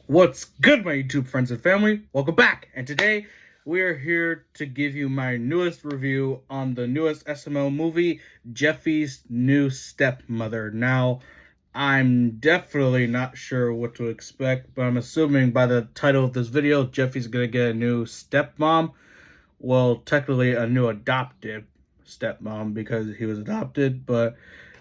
What's good, my YouTube friends and family? Welcome back, and today we are here to give you my newest review on the newest SML movie, Jeffy's New Stepmother. Now, I'm definitely not sure what to expect, but I'm assuming by the title of this video, Jeffy's gonna get a new stepmom. Well, technically a new adopted stepmom because he was adopted, but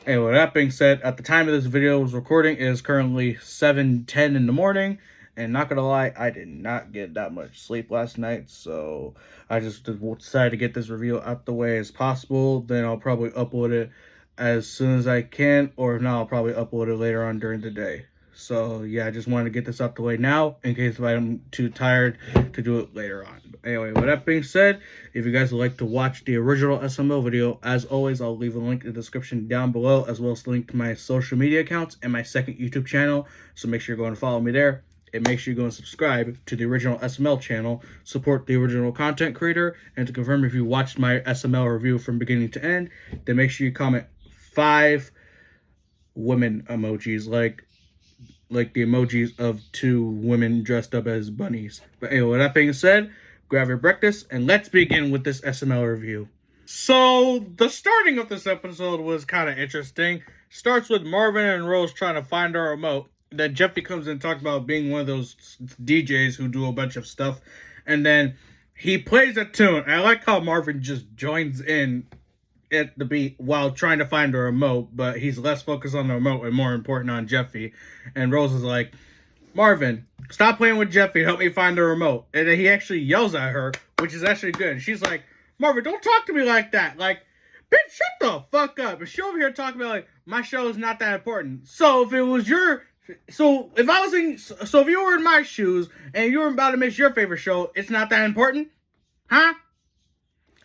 anyway, that being said, at the time of this video was recording, it is currently 7:10 in the morning. And not gonna lie, I did not get that much sleep last night, so I just decided to get this review out the way as possible. Then I'll probably upload it as soon as I can, or if not, I'll probably upload it later on during the day. So yeah, I just wanted to get this out the way now, in case I'm too tired to do it later on. But anyway, with that being said, if you guys would like to watch the original SML video, as always, I'll leave a link in the description down below, as well as a link to my social media accounts and my second YouTube channel. So make sure you're going to follow me there. And make sure you go and subscribe to the original SML channel, support the original content creator, and to confirm if you watched my SML review from beginning to end, then make sure you comment 5 women emojis, like the emojis of 2 women dressed up as bunnies. But anyway, with that being said, grab your breakfast, and let's begin with this SML review. So, the starting of this episode was kind of interesting. Starts with Marvin and Rose trying to find our remote. Then Jeffy comes in and talks about being one of those DJs who do a bunch of stuff. And then he plays a tune. I like how Marvin just joins in at the beat while trying to find a remote. But he's less focused on the remote and more important on Jeffy. And Rose is like, Marvin, stop playing with Jeffy. Help me find the remote. And then he actually yells at her, which is actually good. And she's like, Marvin, don't talk to me like that. Like, bitch, shut the fuck up. And she over here talking about, like, my show is not that important. So if it was your... So if you were in my shoes and you were about to miss your favorite show, it's not that important? Huh?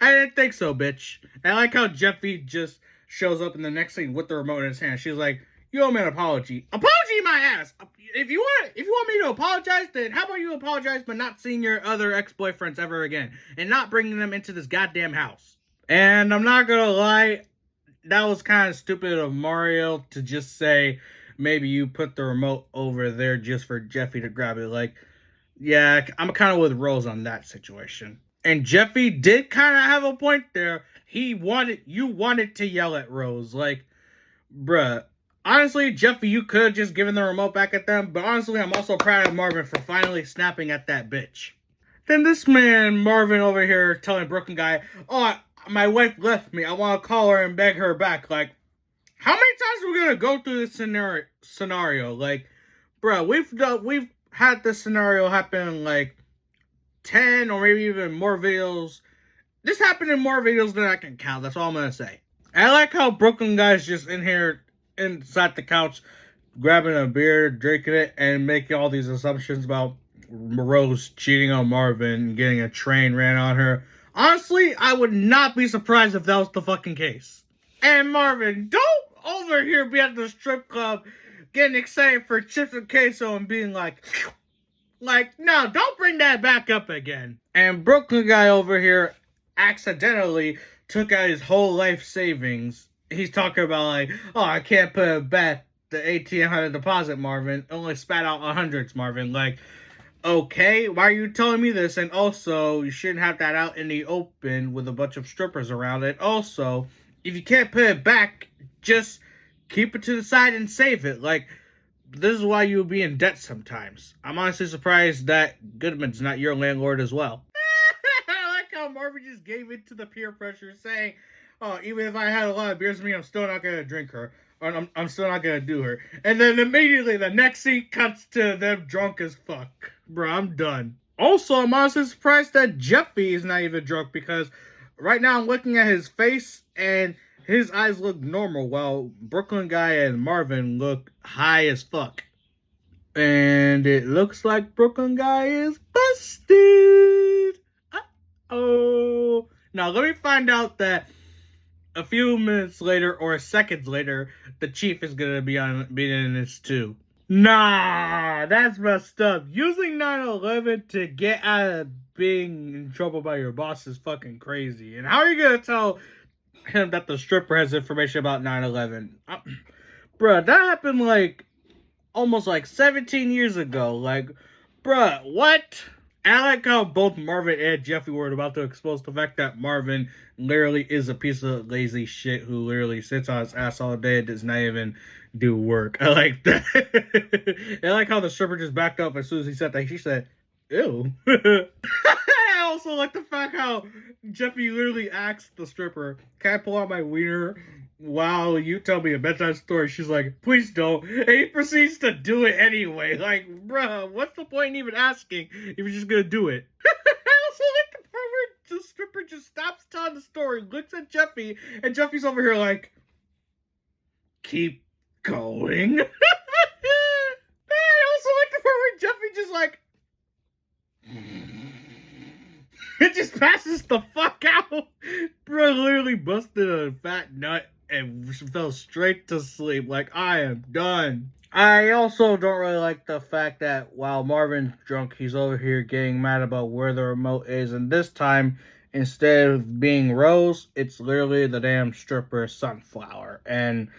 I didn't think so, bitch. I like how Jeffy just shows up in the next scene with the remote in his hand. She's like, you owe me an apology. Apology my ass! If you want me to apologize, then how about you apologize but not seeing your other ex-boyfriends ever again and not bringing them into this goddamn house? And I'm not gonna lie, that was kind of stupid of Mario to just say, maybe you put the remote over there just for Jeffy to grab it. Like, yeah, I'm kind of with Rose on that situation. And Jeffy did kind of have a point there. You wanted to yell at Rose. Like, bruh. Honestly, Jeffy, you could have just given the remote back at them. But honestly, I'm also proud of Marvin for finally snapping at that bitch. Then this man, Marvin, over here telling Brooklyn guy, oh, my wife left me. I want to call her and beg her back. Like, how many times are we gonna go through this scenario? Like, bro, we've had this scenario happen like 10 or maybe even more videos. This happened in more videos than I can count. That's all I'm gonna say. And I like how Brooklyn guy's just in here inside the couch, grabbing a beer, drinking it, and making all these assumptions about Rose cheating on Marvin, getting a train ran on her. Honestly, I would not be surprised if that was the fucking case. And Marvin, don't over here be at the strip club getting excited for chips and queso and being like, no, don't bring that back up again. And Brooklyn guy over here accidentally took out his whole life savings. He's talking about like, oh, I can't put it back. The ATM had a deposit, Marvin. Only spat out hundreds, Marvin. Like, okay, why are you telling me this? And also, you shouldn't have that out in the open with a bunch of strippers around it. Also, if you can't put it back, just keep it to the side and save it. Like, this is why you'll be in debt sometimes. I'm honestly surprised that Goodman's not your landlord as well. I like how Marvin just gave in to the peer pressure, saying, oh, even if I had a lot of beers with me, I'm still not going to drink her. Or I'm still not going to do her. And then immediately the next scene cuts to them drunk as fuck. Bro, I'm done. Also, I'm honestly surprised that Jeffy is not even drunk, because right now I'm looking at his face and his eyes look normal, while Brooklyn guy and Marvin look high as fuck. And it looks like Brooklyn guy is busted. Uh-oh. Now, let me find out that a few minutes later or seconds later, the chief is going to be in this too. Nah, that's messed up. Using 9/11 to get out of being in trouble by your boss is fucking crazy. And how are you going to tell him that the stripper has information about 9/11? Bruh, that happened like almost like 17 years ago. Like, Bruh, what? I like how both Marvin and Jeffy were about to expose the fact that Marvin literally is a piece of lazy shit who literally sits on his ass all day and does not even do work. I like that. I like how the stripper just backed up as soon as he said that. She said, ew. I also like the fact how Jeffy literally asked the stripper, can I pull out my wiener while you tell me a bedtime story? She's like, please don't. And he proceeds to do it anyway. Like, bruh, what's the point in even asking if you're just gonna do it? I also like the part where the stripper just stops telling the story, looks at Jeffy, and Jeffy's over here like, keep going. I also like the part where Jeffy just like, it just passes the fuck out. Bro literally busted a fat nut and fell straight to sleep. Like, I am done. I also don't really like the fact that while Marvin's drunk, he's over here getting mad about where the remote is. And this time, instead of being Rose, it's literally the damn stripper Sunflower. And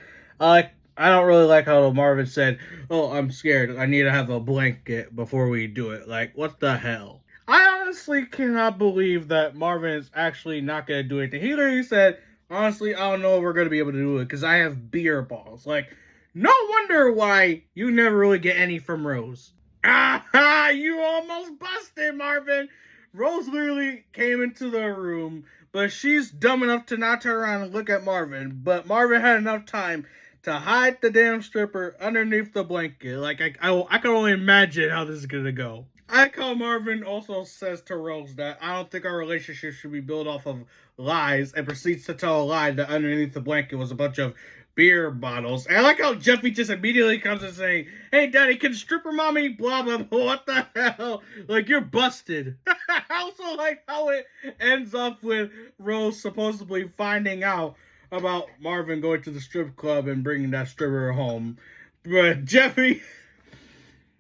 I don't really like how Marvin said, oh, I'm scared. I need to have a blanket before we do it. Like, what the hell? I honestly cannot believe that Marvin is actually not going to do anything. He literally said, honestly, I don't know if we're going to be able to do it because I have beer balls. Like, no wonder why you never really get any from Rose. Ah, you almost busted, Marvin. Rose literally came into the room, but she's dumb enough to not turn around and look at Marvin. But Marvin had enough time to hide the damn stripper underneath the blanket. Like, I can only imagine how this is going to go. I like how Marvin also says to Rose that I don't think our relationship should be built off of lies, and proceeds to tell a lie that underneath the blanket was a bunch of beer bottles. And I like how Jeffy just immediately comes and saying, hey, Daddy, can stripper mommy blah, blah, blah, what the hell? Like, you're busted. I also like how it ends up with Rose supposedly finding out about Marvin going to the strip club and bringing that stripper home. But Jeffy,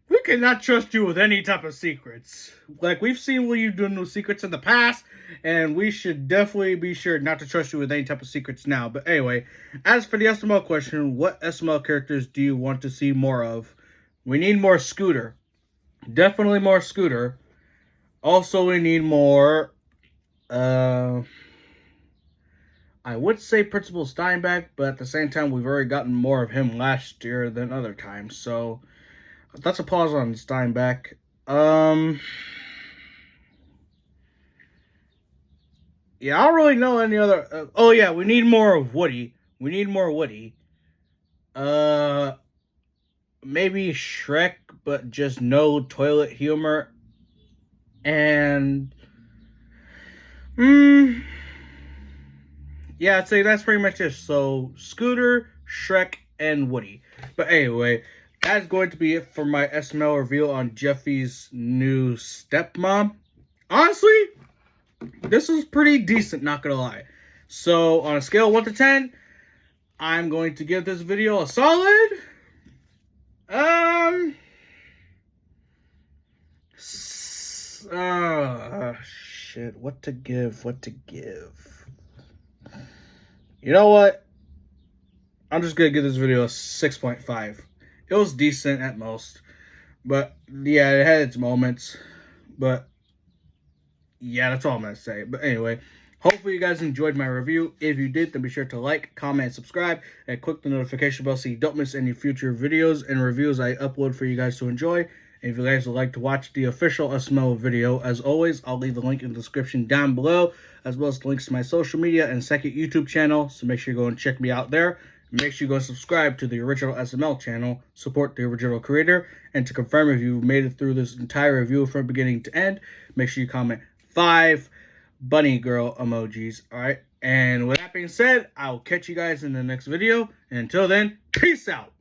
we cannot trust you with any type of secrets. Like, we've seen what you've done with secrets in the past, and we should definitely be sure not to trust you with any type of secrets now. But anyway, as for the SML question, what SML characters do you want to see more of? We need more Scooter. Definitely more Scooter. Also, we need more, I would say Principal Steinbeck, but at the same time, we've already gotten more of him last year than other times, so that's a pause on Steinbeck. Yeah, I don't really know any other. Oh yeah, we need more of Woody. We need more Woody. Maybe Shrek, but just no toilet humor. And yeah, I'd say that's pretty much it. So Scooter, Shrek, and Woody. But anyway, that's going to be it for my SML review on Jeffy's new Stepmom. Honestly, this was pretty decent, not gonna lie. So, on a scale of 1 to 10, I'm going to give this video a solid, shit, what to give. You know what? I'm just gonna give this video a 6.5. It was decent at most, but yeah, it had its moments, but yeah, that's all I'm going to say. But anyway, hopefully you guys enjoyed my review. If you did, then be sure to like, comment, and subscribe, and click the notification bell so you don't miss any future videos and reviews I upload for you guys to enjoy. And if you guys would like to watch the official SML video, as always, I'll leave a link in the description down below, as well as the links to my social media and second YouTube channel, so make sure you go and check me out there. Make sure you go subscribe to the original SML channel, support the original creator, and to confirm if you made it through this entire review from beginning to end, make sure you comment 5 bunny girl emojis, alright? And with that being said, I'll catch you guys in the next video, and until then, peace out!